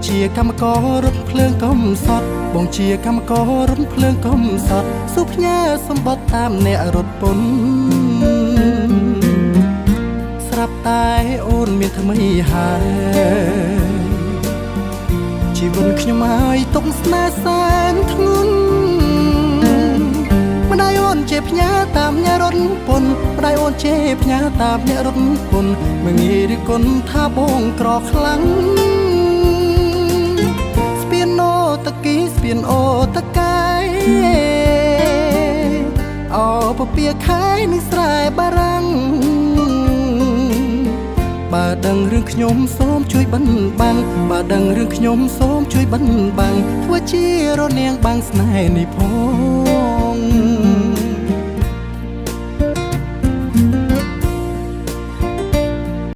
ជាកម្មកររថភ្លើងកំសត់បងជាកម្មកររថភ្លើងកំសត់សុផ្ញើសម្បត្តិតាមអ្នករត់ពុនស្រាប់តែអូនមានថ្មីហើយជីវិតខ្ញុំហើយទុកស្នេហ៍សែនធ្ងន់ម្ដាយអូនជាផ្ញើតាមអ្នករត់ពុនម្ដាយអូនជាផ្ញើតាមអ្នករត់ពុនមិនងាយឬគុណថាបងក្រខ្លាំងស្ពានអូតកីស្ពានអូតកែអោពពាខែនឹងស្រែបារាំងបើដឹងរឿងខ្ញុំសូមជួយបិណ្ឌបាំងបើដឹងរឿងខ្ញុំសូមជួយបិណ្ឌបាំងធ្វើជារនាងបាំងស្នេហ៍នេះផង